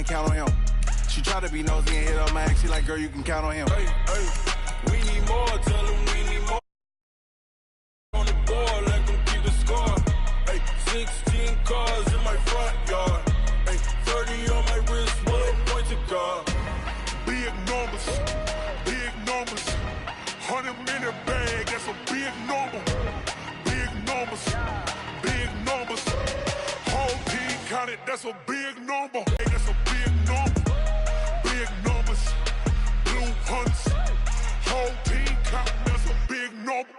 can count on him. She try to be nosy and hit her max. She like, girl, you can count on him. Hey, hey, we need more. Tell them we need more. On the board, let them keep the score. Hey, 16 cars in my front yard. Hey, 30 on my wrist, one point to guard. Big numbers, 100 minute bag, that's a big number. Big numbers, whole team counted, that's a big number. Hey, that's a big number. Big numbers, blue hunts, whole team counted, that's a big number.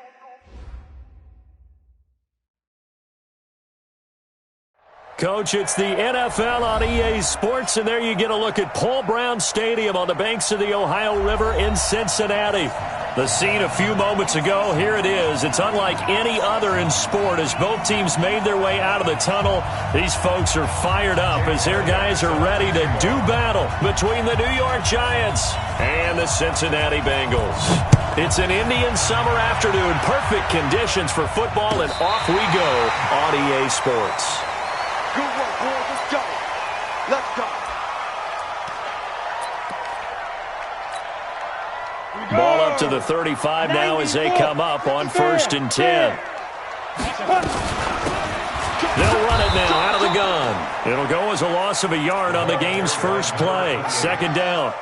Coach, it's the NFL on EA Sports, and there you get a look at Paul Brown Stadium on the banks of the Ohio River in Cincinnati. The scene a few moments ago, here it is. It's unlike any other in sport as both teams made their way out of the tunnel. These folks are fired up as their guys are ready to do battle between the New York Giants and the Cincinnati Bengals. It's an Indian summer afternoon, perfect conditions for football, and off we go on EA Sports. Good work, boys. Let's go. Let's go. Ball up to the 35 now as they come up on 1st and 10. They'll run it now out of the gun. It'll go as a loss of a yard on the game's first play. 2nd down.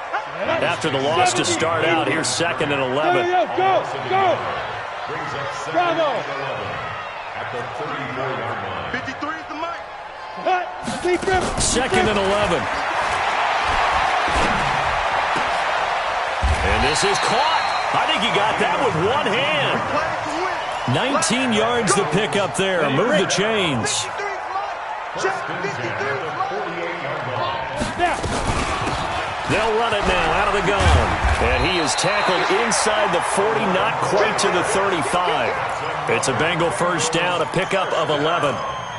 After the loss to start out, here's 2nd and 11. Go. Bravo. At the 34-yard line. 53 is the mic. 2nd and 11. And this is caught. I think he got that with one hand. 19 yards to pick up there. Move the chains. They'll run it now out of the gun. And he is tackled inside the 40, not quite to the 35. It's a Bengal first down, a pickup of 11.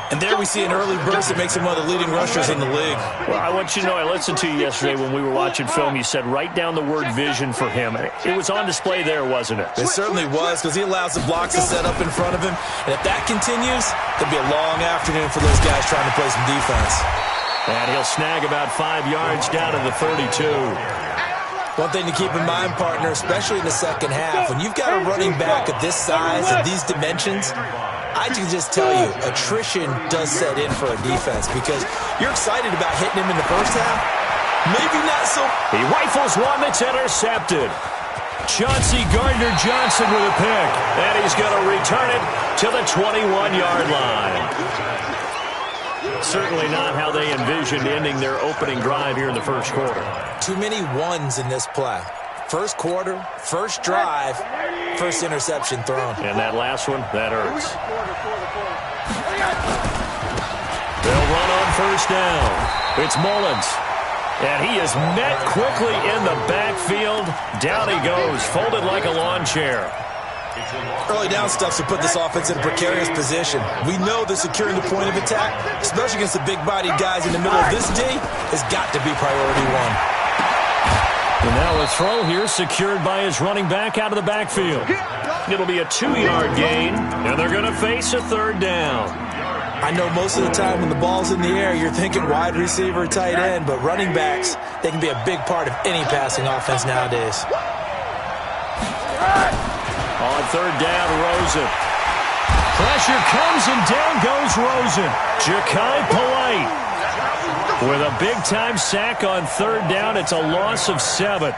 And there we see an early burst that makes him one of the leading rushers in the league. Well, I want you to know, I listened to you yesterday when we were watching film. You said write down the word vision for him. It was on display there, wasn't it? It certainly was, because he allows the blocks to set up in front of him. And if that continues, it'll be a long afternoon for those guys trying to play some defense. And he'll snag about 5 yards down to the 32. One thing to keep in mind, partner, especially in the second half, when you've got a running back of this size and these dimensions, I can just tell you, attrition does set in for a defense because you're excited about hitting him in the first half. Maybe not so. He rifles one that's intercepted. Chauncey Gardner-Johnson with a pick. And he's going to return it to the 21-yard line. Certainly not how they envisioned ending their opening drive here in the first quarter. Too many ones in this play. First quarter, first drive, first interception thrown. And that last one, that hurts. They'll run on first down. It's Mullins. And he is met quickly in the backfield. Down he goes, folded like a lawn chair. Early down stuff to put this offense in a precarious position. We know that securing the point of attack, especially against the big-bodied guys in the middle of this D, has got to be priority one. And now a throw here secured by his running back out of the backfield. It'll be a 2-yard gain, and they're going to face a 3rd down. I know most of the time when the ball's in the air, you're thinking wide receiver, tight end, but running backs, they can be a big part of any passing offense nowadays. On 3rd down, Rosen. Pressure comes, and down goes Rosen. Ja'Kai Polite with a big-time sack on 3rd down. It's a loss of 7.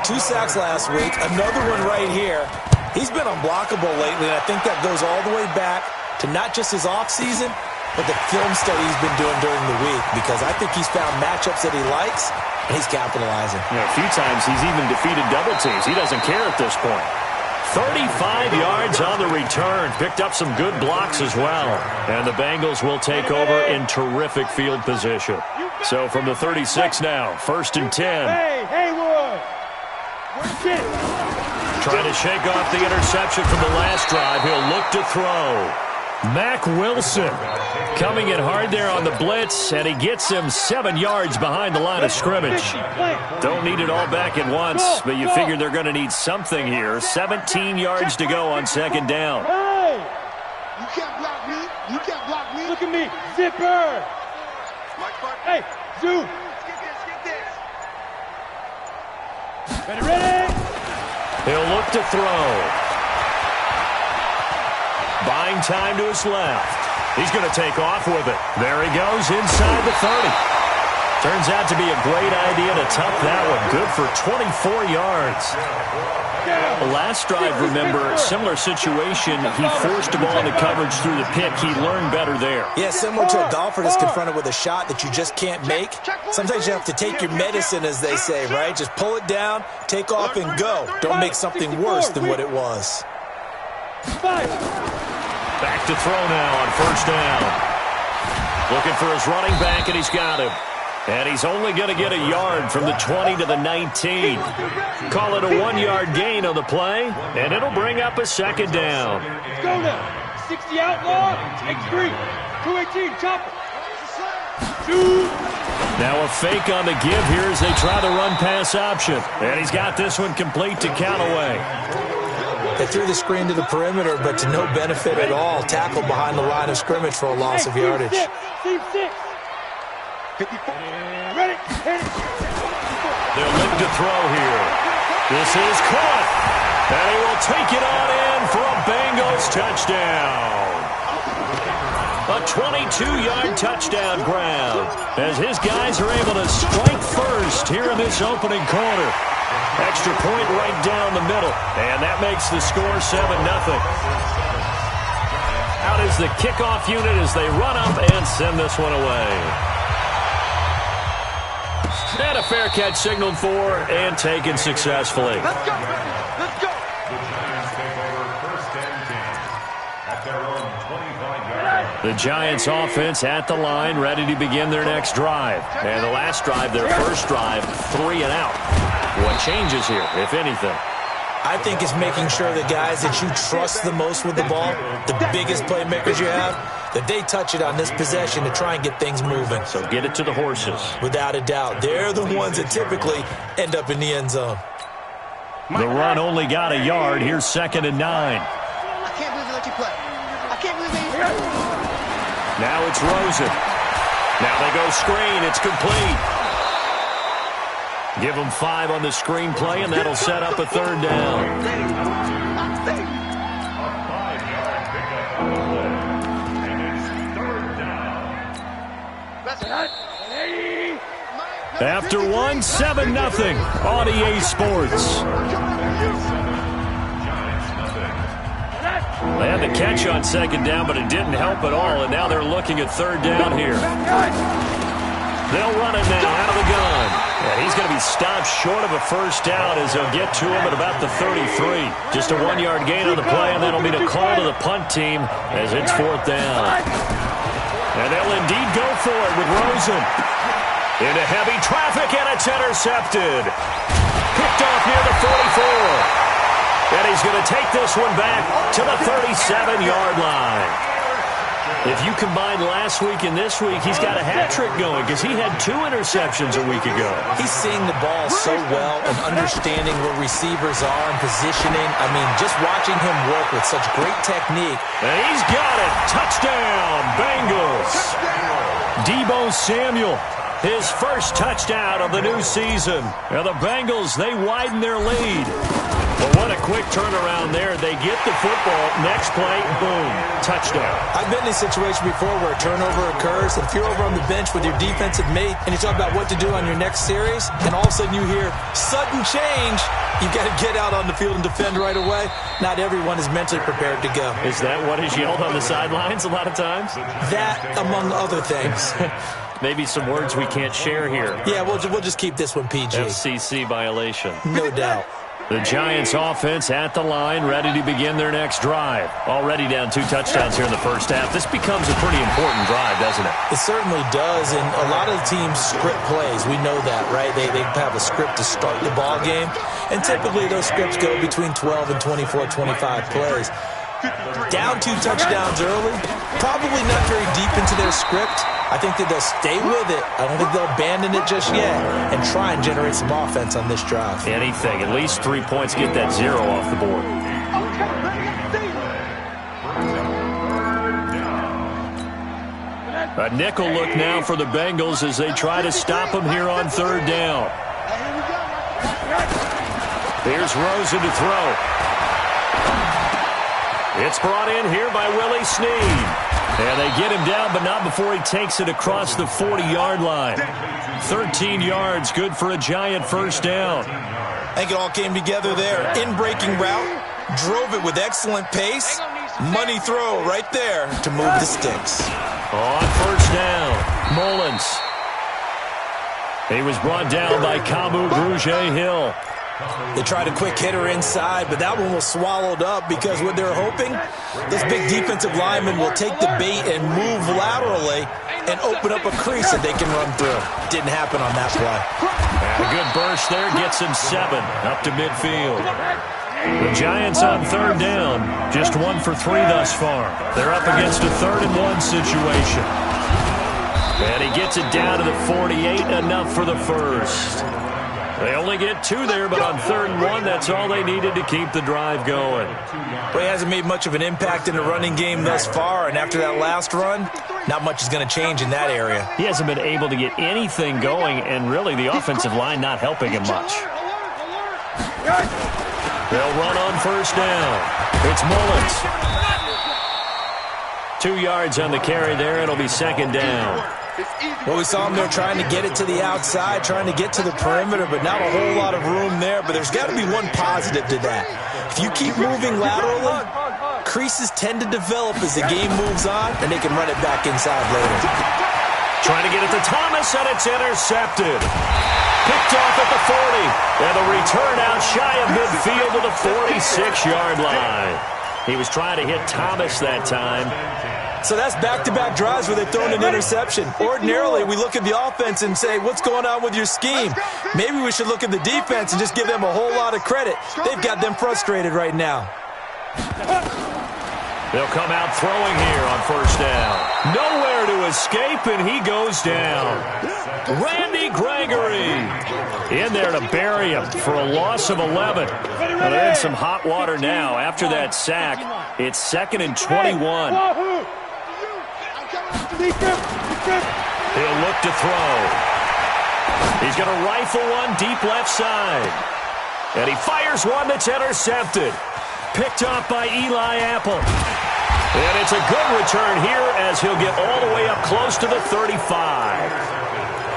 2 sacks last week, another one right here. He's been unblockable lately, and I think that goes all the way back to not just his offseason, but the film study he's been doing during the week, because I think he's found matchups that he likes, and he's capitalizing. A few times he's even defeated double teams. He doesn't care at this point. 35 yards on the return. Picked up some good blocks as well. And the Bengals will take over in terrific field position. So from the 36 now, 1st and 10. Hey, Haywood! Trying to shake off the interception from the last drive. He'll look to throw. Mack Wilson coming in hard there on the blitz, and he gets him 7 yards behind the line of scrimmage. Don't need it all back at once, but you figure they're going to need something here. 17 yards to go on 2nd down. Hey! You can't block me. You can't block me. Look at me. Zipper. Hey, Zoo. He'll look to throw. Buying time to his left. He's going to take off with it. There he goes inside the 30. Turns out to be a great idea to tuck that one. Good for 24 yards. The last drive, remember, similar situation. He forced a ball into coverage through the pick. He learned better there. Yeah, similar to a golfer that's confronted with a shot that you just can't make. Sometimes you have to take your medicine, as they say, right? Just pull it down, take off, and go. Don't make something worse than what it was. Back to throw now on first down. Looking for his running back, and he's got him. And he's only going to get a yard from the 20 to the 19. Call it a 1-yard gain on the play, and it'll bring up a second down. Go now. 60 outlaw. X3. 218. Chopper. Shoot. Now a fake on the give here as they try the run-pass option. And he's got this one complete to Callaway. They threw the screen to the perimeter, but to no benefit at all. Tackled behind the line of scrimmage for a loss of yardage. Team 6. 54. Ready. They'll look to throw here. This is caught. And he will take it on in for a Bengals touchdown. A 22-yard touchdown ground as his guys are able to strike first here in this opening quarter. Extra point right down the middle, and that makes the score 7-0. Out is the kickoff unit as they run up and send this one away. And a fair catch signaled for and taken successfully. Let's go. Let's go. The Giants offense at the line, ready to begin their next drive. And the last drive, their first drive, 3 and out. What changes here, if anything? I think it's making sure the guys that you trust the most with the ball, the biggest playmakers you have, that they touch it on this possession to try and get things moving. So get it to the horses. Without a doubt. They're the ones that typically end up in the end zone. The run only got a yard. Here's 2nd and 9. I can't believe they let you play. I can't believe they... Now it's Rosen. Now they go screen. It's complete. Give them 5 on the screenplay, and that'll set up a 3rd down. After 1, 7-0 on EA Sports. They had the catch on 2nd down, but it didn't help at all, and now they're looking at 3rd down here. They'll run it now out of the gun. And he's going to be stopped short of a first down as they'll get to him at about the 33. Just a 1-yard gain on the play, and that'll mean a call to the punt team as it's 4th down. And they'll indeed go for it with Rosen. Into heavy traffic, and it's intercepted. Picked off near the 44. And he's going to take this one back to the 37-yard line. If you combine last week and this week, he's got a hat trick going because he had 2 interceptions a week ago. He's seeing the ball so well and understanding where receivers are and positioning. I mean, just watching him work with such great technique. And he's got it. Touchdown, Bengals. Deebo Samuel, his first touchdown of the new season. Now the Bengals, they widen their lead. But what a quick turnaround there. They get the football. Next play, boom, touchdown. I've been in a situation before where a turnover occurs, and if you're over on the bench with your defensive mate and you talk about what to do on your next series, and all of a sudden you hear sudden change, you've got to get out on the field and defend right away. Not everyone is mentally prepared to go. Is that what is yelled on the sidelines a lot of times? That, among other things. Maybe some words we can't share here. Yeah, we'll just keep this one PG. FCC violation. No doubt. The Giants offense at the line, ready to begin their next drive. Already down 2 touchdowns here in the first half. This becomes a pretty important drive, doesn't it? It certainly does, and a lot of the teams script plays. We know that, right? They have a script to start the ball game, and typically those scripts go between 12 and 24, 25 plays. Down 2 touchdowns early, probably not very deep into their script. I think that they'll stay with it. I don't think they'll abandon it just yet and try and generate some offense on this drive. Anything. At least 3 points. Get that 0 off the board. A nickel look now for the Bengals as they try to stop him here on 3rd down. Here's Rosen to throw. It's brought in here by Willie Snead. And they get him down, but not before he takes it across the 40-yard line. 13 yards, good for a Giant first down. I think it all came together there. In-breaking route, drove it with excellent pace. Money throw right there to move the sticks. On first down, Mullins. He was brought down by Kamu Grugier-Hill. They tried a quick hitter inside, but that one was swallowed up because what they're hoping, this big defensive lineman will take the bait and move laterally and open up a crease that they can run through. Didn't happen on that play. And a good burst there gets him 7 up to midfield. The Giants on third down, just 1 for 3 thus far. They're up against a 3rd and 1 situation. And he gets it down to the 48, enough for the first. They only get 2 there, but on 3rd and 1, that's all they needed to keep the drive going. Well, he hasn't made much of an impact in the running game thus far, and after that last run, not much is going to change in that area. He hasn't been able to get anything going, and really the offensive line not helping him much. They'll run on first down. It's Mullins. 2 yards on the carry there. It'll be 2nd down. Well, we saw him there trying to get it to the outside, trying to get to the perimeter, but not a whole lot of room there. But there's got to be one positive to that. If you keep moving laterally, creases tend to develop as the game moves on, and they can run it back inside later. Trying to get it to Thomas, and it's intercepted. Picked off at the 40. And the return out shy of midfield to the 46-yard line. He was trying to hit Thomas that time. So that's back-to-back drives where they've thrown an interception. Ordinarily, we look at the offense and say, what's going on with your scheme? Maybe we should look at the defense and just give them a whole lot of credit. They've got them frustrated right now. They'll come out throwing here on first down. Nowhere to escape, and he goes down. Randy Gregory in there to bury him for a loss of 11. Well, they're in some hot water now. After that sack, it's 2nd and 21. He'll look to throw. He's going to rifle one deep left side. And he fires one that's intercepted. Picked off by Eli Apple. And it's a good return here as he'll get all the way up close to the 35.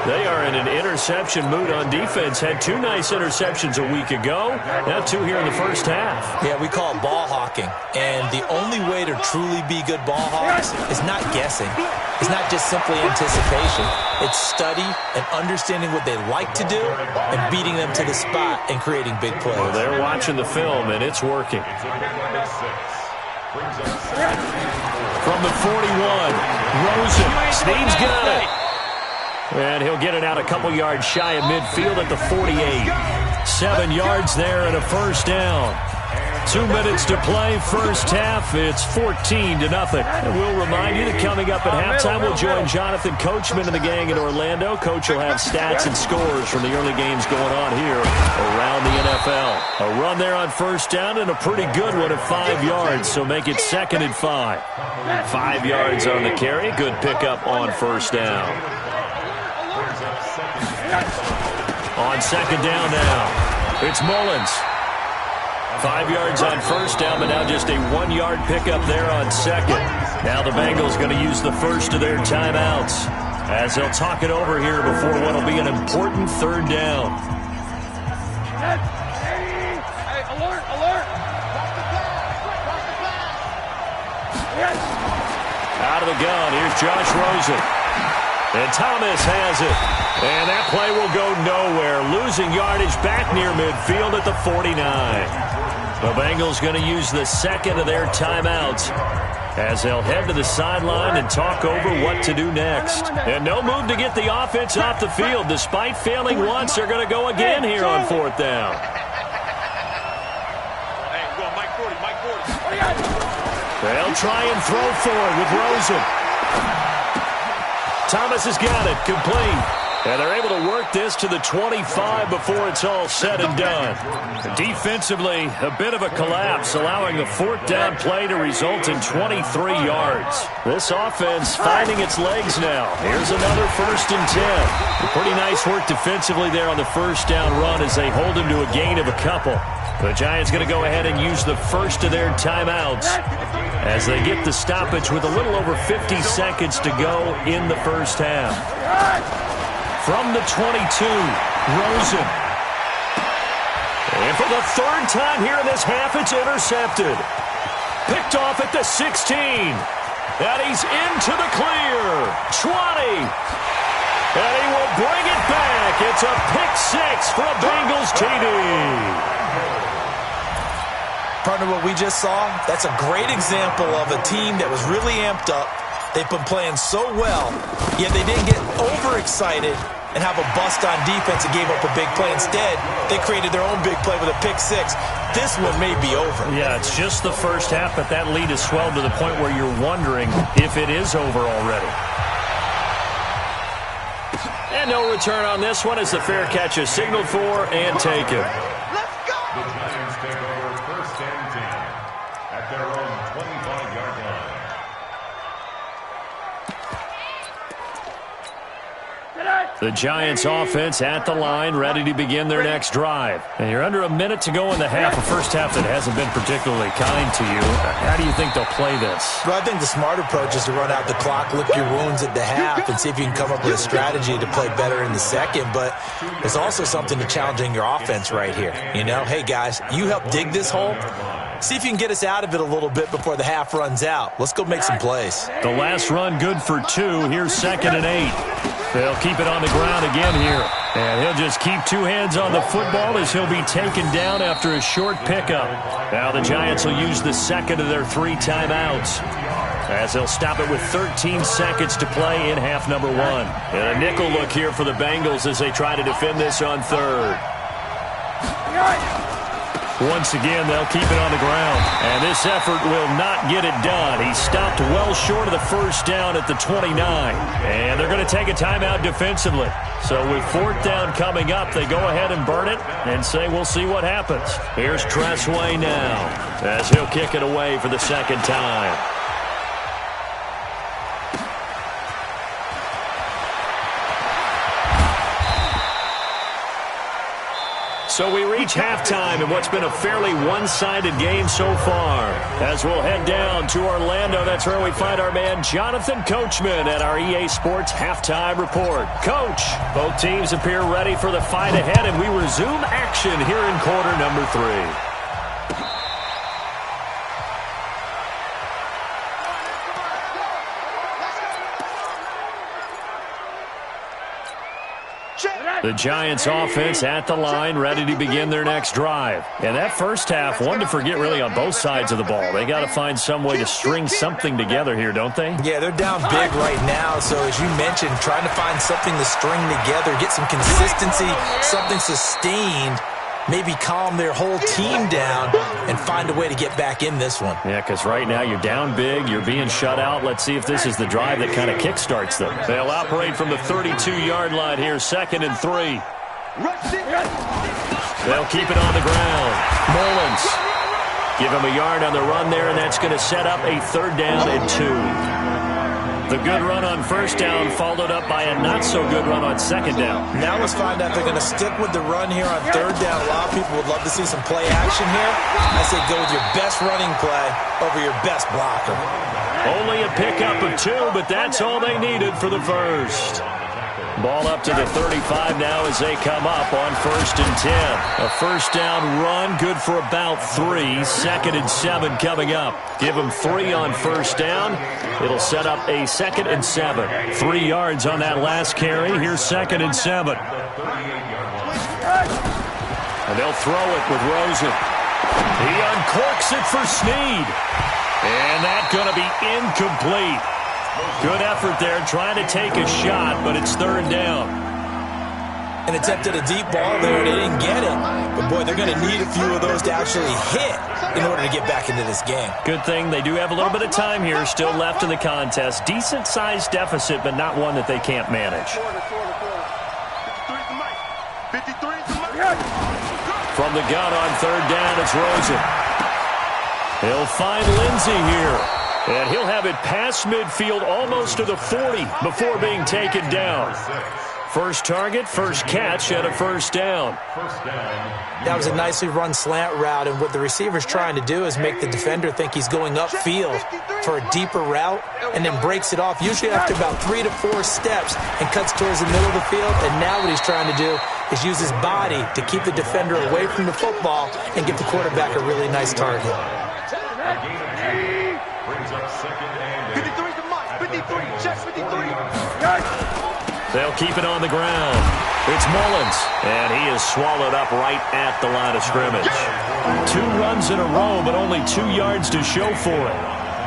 They are in an interception mood on defense. Had 2 nice interceptions a week ago. Now 2 here in the first half. Yeah, we call it ball hawking. And the only way to truly be good ball hawks is not guessing. It's not just simply anticipation. It's study and understanding what they like to do and beating them to the spot and creating big plays. Well, they're watching the film, and it's working. From the 41, Rosen. Snead's got it. And he'll get it out a couple yards shy of midfield at the 48. 7 yards there and a first down. 2 minutes to play first half. It's 14-0. And we'll remind you that coming up at halftime, we'll join Jonathan Coachman and the gang in Orlando. Coach will have stats and scores from the early games going on here around the NFL. A run there on first down and a pretty good one at 5 yards, so make it 2nd and 5. 5 yards on the carry. Good pickup on first down. On second down now, it's Mullins. 5 yards on first down, but now just a 1-yard pickup there on second. Now the Bengals going to use the first of their timeouts as they'll talk it over here before what will be an important 3rd down. Hey, alert, alert! Out of the gun, here's Josh Rosen. And Thomas has it. And that play will go nowhere. Losing yardage back near midfield at the 49. The Bengals going to use the 2nd of their timeouts as they'll head to the sideline and talk over what to do next. And no move to get the offense off the field. Despite failing once, they're going to go again here on 4th down. They'll try and throw forward with Rosen. Thomas has got it. Complete. And they're able to work this to the 25 before it's all said and done. Defensively, a bit of a collapse, allowing the fourth down play to result in 23 yards. This offense finding its legs now. Here's another 1st and 10. Pretty nice work defensively there on the first down run as they hold him to a gain of a couple. The Giants going to go ahead and use the first of their timeouts as they get the stoppage with a little over 50 seconds to go in the first half. From the 22, Rosen. And for the 3rd time here in this half, it's intercepted. Picked off at the 16. And he's into the clear. 20. And he will bring it back. It's a pick 6 for a Bengals TD. Partner, what we just saw, that's a great example of a team that was really amped up. They've been playing so well, yet they didn't get overexcited and have a bust on defense and gave up a big play. Instead, they created their own big play with a pick 6. This one may be over. Yeah, it's just the first half, but that lead has swelled to the point where you're wondering if it is over already. And no return on this one as the fair catch is signaled for and taken. The Giants take over 1st and 10 at their own 25-yard line. The Giants offense at the line, ready to begin their next drive. And you're under a minute to go in the half, a first half that hasn't been particularly kind to you. How do you think they'll play this? Well, I think the smart approach is to run out the clock, lick your wounds at the half, and see if you can come up with a strategy to play better in the second. But there's also something to challenging your offense right here. You know, hey, guys, you help dig this hole. See if you can get us out of it a little bit before the half runs out. Let's go make some plays. The last run good for 2. Here's 2nd and 8. They'll keep it on the ground again here. And he'll just keep 2 hands on the football as he'll be taken down after a short pickup. Now the Giants will use the 2nd of their 3 timeouts as they'll stop it with 13 seconds to play in half number 1. And a nickel look here for the Bengals as they try to defend this on 3rd. Once again, they'll keep it on the ground. And this effort will not get it done. He stopped well short of the first down at the 29. And they're going to take a timeout defensively. So with 4th down coming up, they go ahead and burn it and say we'll see what happens. Here's Tressway now as he'll kick it away for the 2nd time. So we reach halftime in what's been a fairly one-sided game so far. As we'll head down to Orlando, that's where we find our man Jonathan Coachman at our EA Sports Halftime Report. Coach, both teams appear ready for the fight ahead, and we resume action here in quarter number 3. The Giants offense at the line, ready to begin their next drive. And that first half, one to forget really on both sides of the ball. They got to find some way to string something together here, don't they? Yeah, they're down big right now. So as you mentioned, trying to find something to string together, get some consistency, something sustained, maybe calm their whole team down and find a way to get back in this one. Yeah, because right now you're down big, you're being shut out. Let's see if this is the drive that kind of kickstarts them. They'll operate from the 32-yard line here, 2nd and 3. They'll keep it on the ground. Mullins. Give him a yard on the run there, and that's going to set up a 3rd down and 2. The good run on first down followed up by a not-so-good run on 2nd down. Now let's find out if they're going to stick with the run here on 3rd down. A lot of people would love to see some play action here. I say go with your best running play over your best blocker. Only a pickup of 2, but that's all they needed for the first. Ball up to the 35 now as they come up on 1st and 10. A first down run, good for about 3. 2nd and 7 coming up. Give them 3 on first down. It'll set up a 2nd and 7. 3 yards on that last carry. Here's 2nd and 7. And they'll throw it with Rosen. He uncorks it for Snead. And that's going to be incomplete. Good effort there, trying to take a shot, but it's 3rd down. An attempt at a deep ball there, they didn't get it. But, boy, they're going to need a few of those to actually hit in order to get back into this game. Good thing they do have a little bit of time here still left in the contest. Decent-sized deficit, but not one that they can't manage. From the gun on third down, it's Rosen. He'll find Lindsey here. And he'll have it past midfield almost to the 40 before being taken down. First target, first catch, and a first down. That was a nicely run slant route, and what the receiver's trying to do is make the defender think he's going upfield for a deeper route and then breaks it off, usually after about 3 to 4 steps, and cuts towards the middle of the field. And now what he's trying to do is use his body to keep the defender away from the football and give the quarterback a really nice target. Brings up second and 53 to Mike. 53. Check 53. They'll keep it on the ground. It's Mullins, and he is swallowed up right at the line of scrimmage. 2 runs in a row, but only 2 yards to show for it.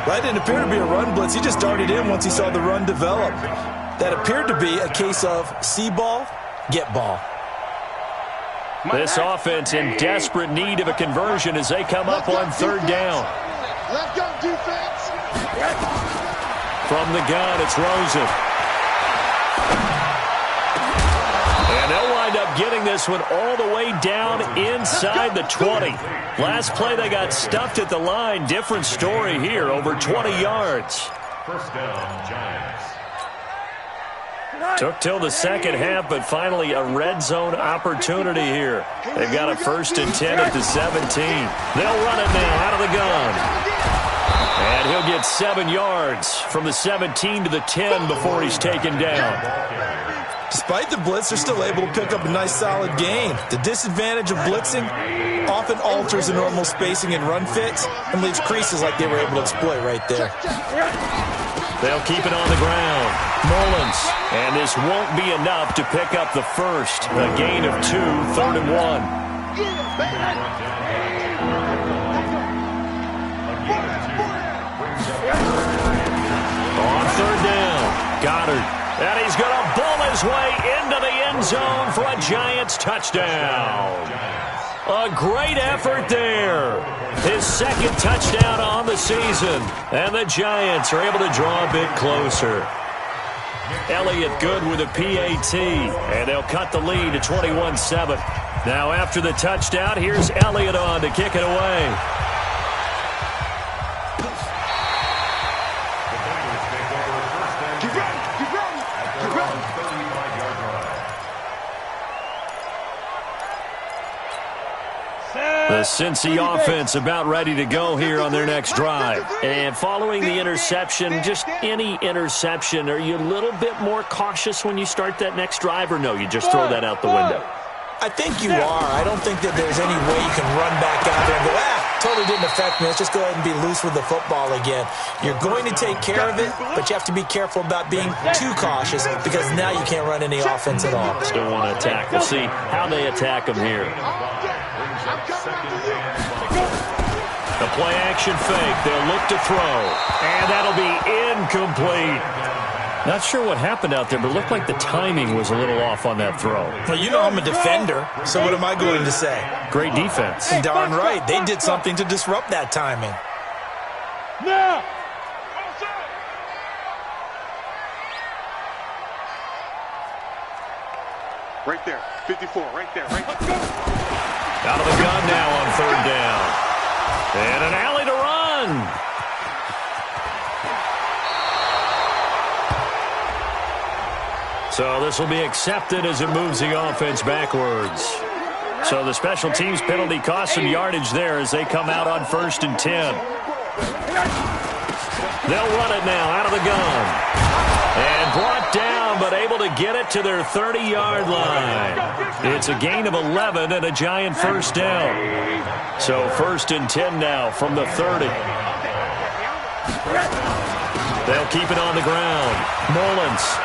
That didn't appear to be a run blitz. He just darted in once he saw the run develop. That appeared to be a case of see ball, get ball. This offense in desperate need of a conversion as they come up on third down. Let's go, defense. From the gun, it's Rosen. And they'll wind up getting this one all the way down inside the 20. Last play, they got stuffed at the line. Different story here, over 20 yards. first down, Giants. Took till the second half, but finally a red zone opportunity here. They've got a 1st and 10 at the 17. They'll run it now out of the gun. And he'll get 7 yards from the 17 to the 10 before he's taken down. Despite the blitz, they're still able to pick up a nice solid gain. The disadvantage of blitzing often alters the normal spacing and run fits and leaves creases like they were able to exploit right there. They'll keep it on the ground. Mullins. And this won't be enough to pick up the first. A gain of 2, 3rd and 1. On third down, Goddard. And he's going to bull his way into the end zone for a Giants touchdown. A great effort there. His 2nd touchdown on the season. And the Giants are able to draw a bit closer. Elliott good with a PAT. And they'll cut the lead to 21-7. Now after the touchdown, here's Elliott on to kick it away. The Cincy offense about ready to go here on their next drive. And following the interception, just any interception, are you a little bit more cautious when you start that next drive, or no, you just throw that out the window? I think you are. I don't think that there's any way you can run back out there and go, totally didn't affect me. Let's just go ahead and be loose with the football again. You're going to take care of it, but you have to be careful about being too cautious because now you can't run any offense at all. Still want to attack. We'll see how they attack them here. The play action fake. They'll look to throw. And that'll be incomplete. Not sure what happened out there, but it looked like the timing was a little off on that throw. Well, you know I'm a defender, so what am I going to say? Great defense. Darn right. They did something to disrupt that timing. Now! Right there. 54. Right there. Right there. Out of the gun now on third down. And an alley to run. So this will be accepted as it moves the offense backwards. So the special teams penalty cost some yardage there as they come out on 1st and 10. They'll run it now out of the gun. And brought down, but able to get it to their 30-yard line. It's a gain of 11 and a Giant first down. So 1st and 10 now from the 30. They'll keep it on the ground. Mullins.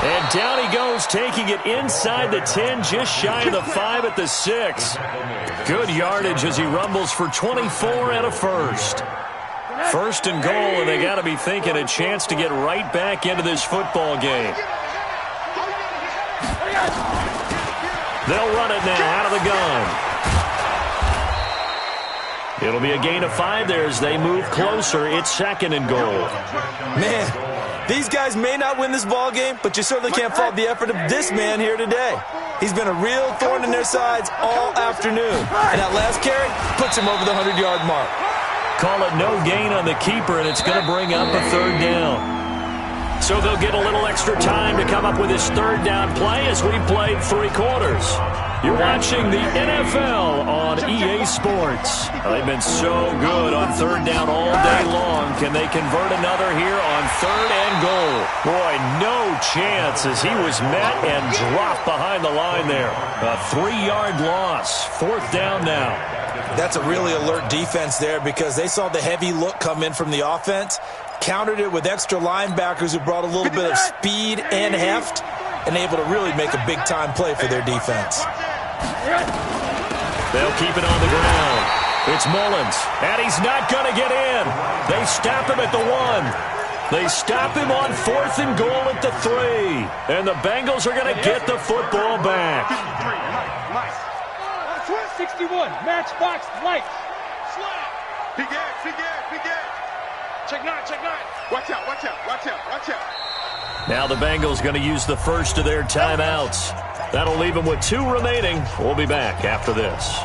And down he goes, taking it inside the 10, just shy of the 5 at the 6. Good yardage as he rumbles for 24 and a first. 1st and goal, and they got to be thinking a chance to get right back into this football game. They'll run it now out of the gun. It'll be a gain of 5 there as they move closer. It's 2nd and goal. Man, These guys may not win this ball game, but you certainly can't fault the effort of this man here today. He's been a real thorn in their sides all afternoon. And that last carry puts him over the 100-yard mark. Call it no gain on the keeper, and it's going to bring up a third down. So they'll get a little extra time to come up with his third down play as we played 3 quarters. You're watching the NFL on EA Sports. They've been so good on third down all day long. Can they convert another here on 3rd and goal? Boy, no chance as he was met and dropped behind the line there. A 3-yard loss. 4th down now. That's a really alert defense there because they saw the heavy look come in from the offense, countered it with extra linebackers who brought a little bit of speed and heft, and able to really make a big-time play for their defense. They'll keep it on the ground. It's Mullins, and he's not going to get in. They stop him at the 1. They stop him on 4th and goal at the 3. And the Bengals are going to get the football back. 61, matchbox light. Big edge, big edge, big edge. Check 9, check 9. Watch out, watch out, watch out, watch out. Now the Bengals going to use the first of their timeouts. That'll leave them with 2 remaining. We'll be back after this.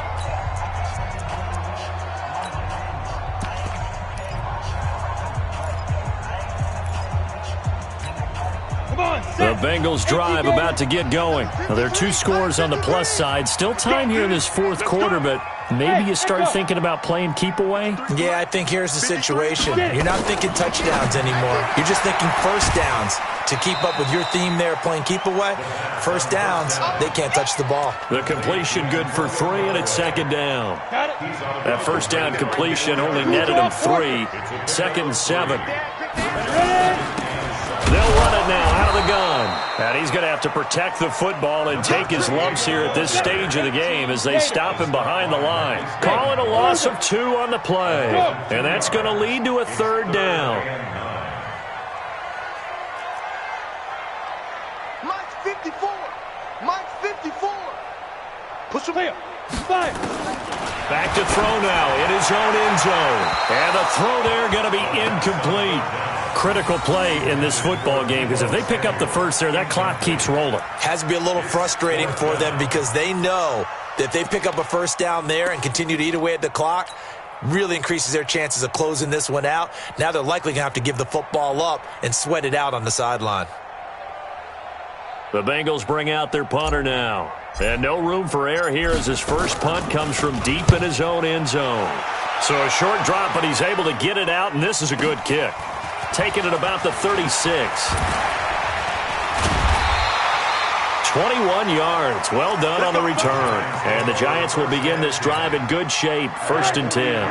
The Bengals drive about to get going. Now, there are 2 scores on the plus side. Still time here in this 4th quarter, but maybe you start thinking about playing keep away? Yeah, I think here's the situation. You're not thinking touchdowns anymore. You're just thinking first downs. To keep up with your theme there, playing keep away, first downs, they can't touch the ball. The completion good for 3, and it's 2nd down. That first down completion only netted him 3. 2nd and 7. They'll run it now out of the gun. And he's going to have to protect the football and take his lumps here at this stage of the game as they stop him behind the line. Call it a loss of 2 on the play. And that's going to lead to a 3rd down. Mike's 54. Mike's 54. Push him here. 5. Back to throw now in his own end zone. And the throw there going to be incomplete. Critical play in this football game because if they pick up the first there, that clock keeps rolling. Has to be a little frustrating for them because they know that if they pick up a first down there and continue to eat away at the clock, really increases their chances of closing this one out. Now they're likely going to have to give the football up and sweat it out on the sideline. The Bengals bring out their punter now. And no room for error here as his first punt comes from deep in his own end zone. So a short drop, but he's able to get it out, and this is a good kick. Taking it about the 36. 21 yards. Well done on the return. And the Giants will begin this drive in good shape. 1st and 10.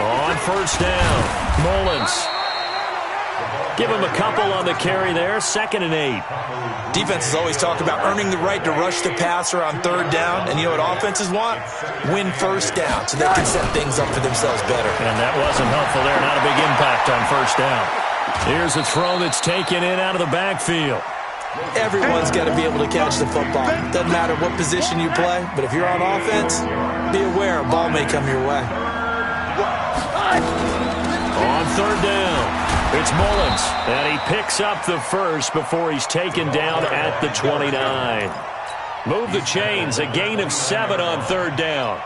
On 1st down, Mullins. Give him a couple on the carry there. 2nd and 8. Defenses always talk about earning the right to rush the passer on 3rd down. And you know what offenses want? Win first down so they can set things up for themselves better. And that wasn't helpful there. Not a big impact on 1st down. Here's a throw that's taken in out of the backfield. Everyone's got to be able to catch the football. Doesn't matter what position you play, but if you're on offense, be aware a ball may come your way. On 3rd down. It's Mullins, and he picks up the first before he's taken down at the 29. Move the chains, a gain of 7 on 3rd down.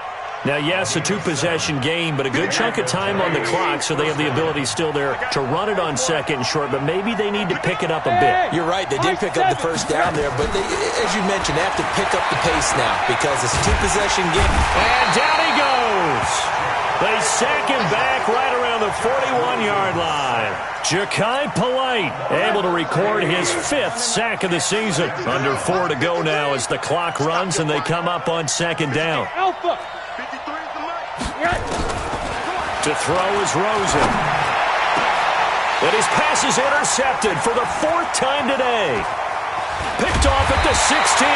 Now, yes, a 2-possession game, but a good chunk of time on the clock, so they have the ability still there to run it on 2nd and short, but maybe they need to pick it up a bit. You're right, they did pick up the first down there, but they, as you mentioned, they have to pick up the pace now because it's a 2-possession game. And down he goes. They sack him back right around the 41-yard line. Jachai Polite able to record his 5th sack of the season. Under 4 to go now as the clock runs and they come up on 2nd down. Alpha. To throw is Rosen. And his pass is intercepted for the 4th time today. Picked off at the 16.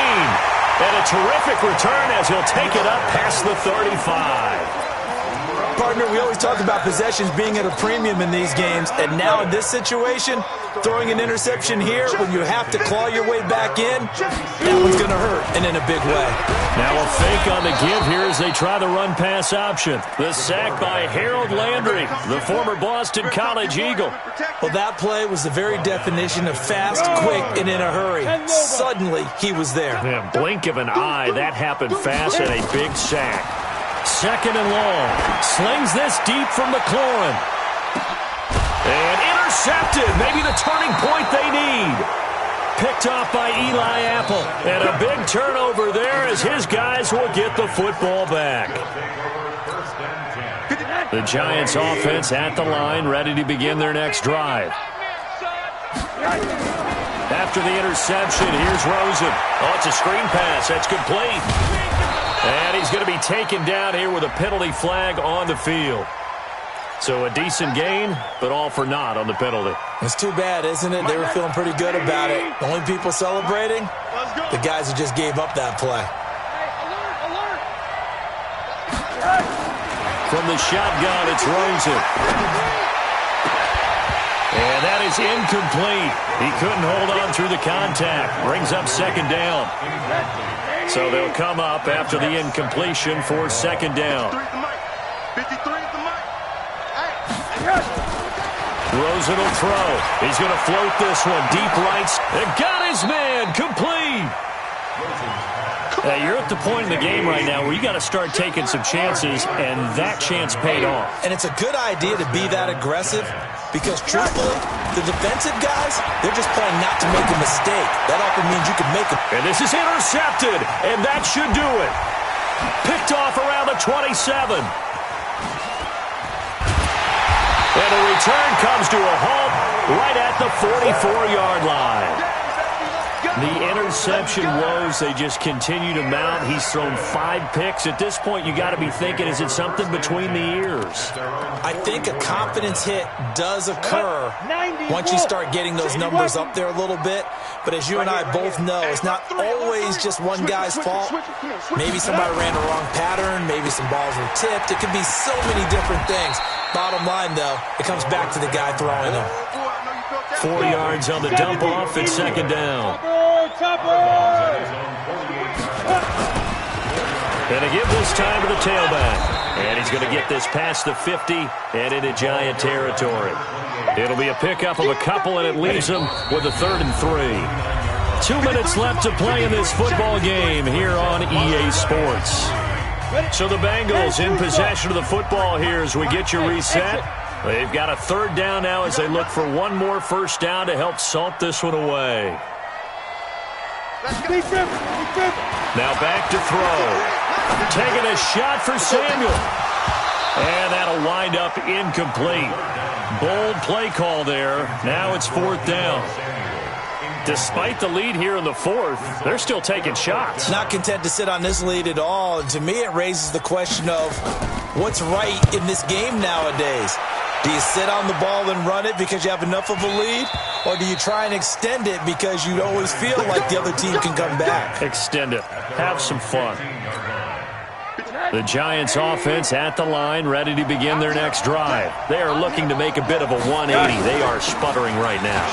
And a terrific return as he'll take it up past the 35. Partner, we always talk about possessions being at a premium in these games, and now in this situation, throwing an interception here when you have to claw your way back in, that one's going to hurt, and in a big way. Now a fake on the give here as they try the run-pass option. The sack by Harold Landry, the former Boston College Eagle. Well, that play was the very definition of fast, quick, and in a hurry. Suddenly, he was there. Yeah, blink of an eye, that happened fast and a big sack. Second and long. Slings this deep from McLaurin. And intercepted. Maybe the turning point they need. Picked off by Eli Apple. And a big turnover there as his guys will get the football back. The Giants offense at the line, ready to begin their next drive. After the interception, here's Rosen. Oh, it's a screen pass. That's complete. And he's going to be taken down here with a penalty flag on the field. So a decent gain, but all for naught on the penalty. It's too bad, isn't it? They were feeling pretty good about it. The only people celebrating, the guys who just gave up that play. From the shotgun, it's Rosen. And that is incomplete. He couldn't hold on through the contact. Brings up second down. So they'll come up after the incompletion for second down. Rosen will throw. He's going to float this one. Deep right. And got his man. Complete. Hey, you're at the point in the game right now where you got to start taking some chances, and that chance paid off. And it's a good idea to be that aggressive because, truthfully, the defensive guys, they're just playing not to make a mistake. That often means you can make a... And this is intercepted, and that should do it. Picked off around the 27. And the return comes to a halt right at the 44-yard line. The interception woes, they just continue to mount. He's thrown 5 picks. At this point, you got to be thinking, is it something between the ears? I think a confidence hit does occur once you start getting those numbers up there a little bit. But as you and I both know, it's not always just one guy's fault. Maybe somebody ran the wrong pattern. Maybe some balls were tipped. It could be so many different things. Bottom line, though, it comes back to the guy throwing them. 4 yards on the dump off at second down. And a give this time to the tailback. And he's going to get this past the 50 and into Giant territory. It'll be a pickup of a couple, and it leaves them with a 3rd and 3. 2 minutes left to play in this football game here on EA Sports. So the Bengals in possession of the football here as we get you reset. They've got a 3rd down now as they look for one more first down to help salt this one away. Now back to throw. Taking a shot for Samuel. And that'll wind up incomplete. Bold play call there. Now it's 4th down. Despite the lead here in the 4th, they're still taking shots. Not content to sit on this lead at all. And to me, it raises the question of what's right in this game nowadays. Do you sit on the ball and run it because you have enough of a lead? Or do you try and extend it because you always feel like the other team can come back? Extend it. Have some fun. The Giants offense at the line, ready to begin their next drive. They are looking to make a bit of a 180. They are sputtering right now.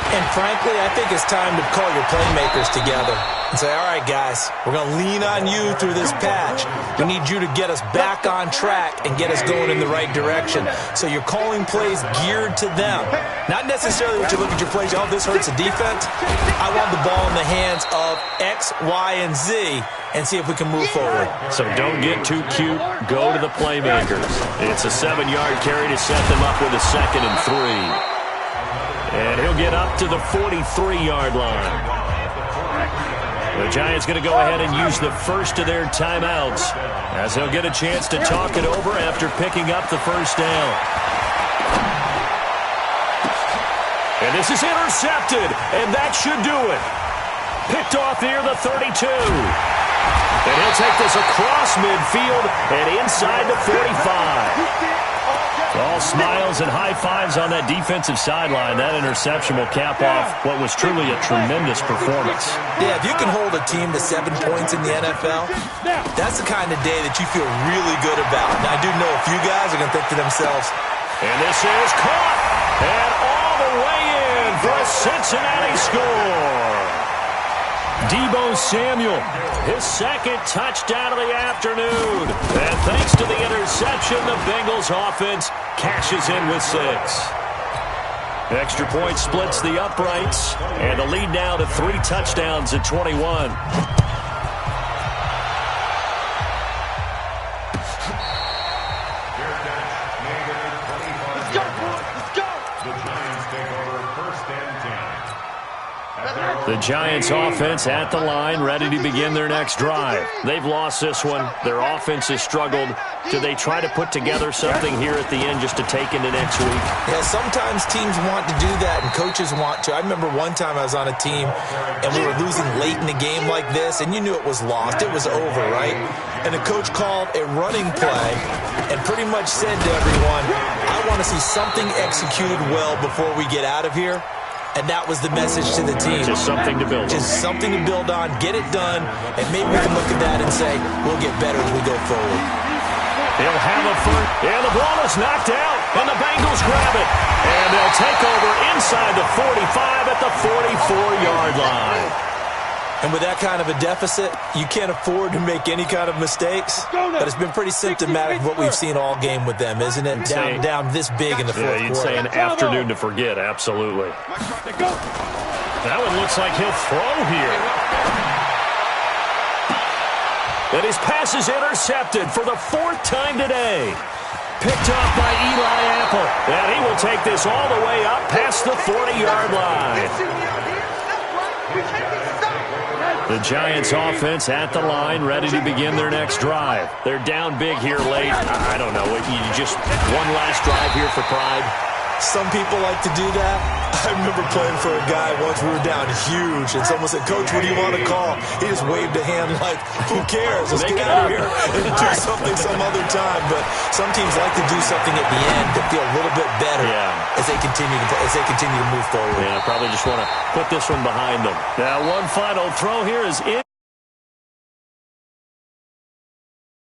And frankly, I think it's time to call your playmakers together and say, all right, guys, we're going to lean on you through this patch. We need you to get us back on track and get us going in the right direction. So you're calling plays geared to them. Not necessarily what you look at your plays, oh, this hurts the defense. I want the ball in the hands of X, Y, and Z and see if we can move forward. So don't get too cute. Go to the playmakers. It's a 7-yard carry to set them up with a 2nd and 3. And he'll get up to the 43-yard line. The Giants going to go ahead and use the first of their timeouts as they'll get a chance to talk it over after picking up the first down. And this is intercepted, and that should do it. Picked off near the 32. And he'll take this across midfield and inside the 45. All smiles and high fives on that defensive sideline. That interception will cap off what was truly a tremendous performance. Yeah, if you can hold a team to 7 points in the NFL, that's the kind of day that you feel really good about. And I do know a few guys are going to think to themselves, and this is caught, and all the way in for a Cincinnati score. Deebo Samuel, his second touchdown of the afternoon. And thanks to the interception, the Bengals offense cashes in with 6. Extra point splits the uprights, and the lead now to 3 touchdowns at 21. The Giants offense at the line, ready to begin their next drive. They've lost this one. Their offense has struggled. Do they try to put together something here at the end just to take into next week? Yeah, sometimes teams want to do that and coaches want to. I remember one time I was on a team and we were losing late in the game like this, and you knew it was lost. It was over, right? And the coach called a running play and pretty much said to everyone, I want to see something executed well before we get out of here. And that was the message to the team. Just something to build on. Just something to build on, get it done, and maybe we can look at that and say, we'll get better as we go forward. They'll have a first, and the ball is knocked out, and the Bengals grab it. And they'll take over inside the 45 at the 44-yard line. And with that kind of a deficit, you can't afford to make any kind of mistakes. But it's been pretty symptomatic of what we've seen all game with them, isn't it? Down this big in the fourth quarter. You'd say an afternoon to forget, absolutely. That one looks like he'll throw here. And his pass is intercepted for the 4th time today. Picked off by Eli Apple. And he will take this all the way up past the 40-yard line. The Giants offense at the line, ready to begin their next drive. They're down big here late. I don't know. You just one last drive here for pride. Some people like to do that. I remember playing for a guy once. We were down huge, and someone said, Coach, what do you want to call? He just waved a hand like, who cares? Let's get out of here and do something some other time. But some teams like to do something at the end to feel a little bit better as they continue to move forward. Yeah, probably just want to put this one behind them. Now, one final throw here is in.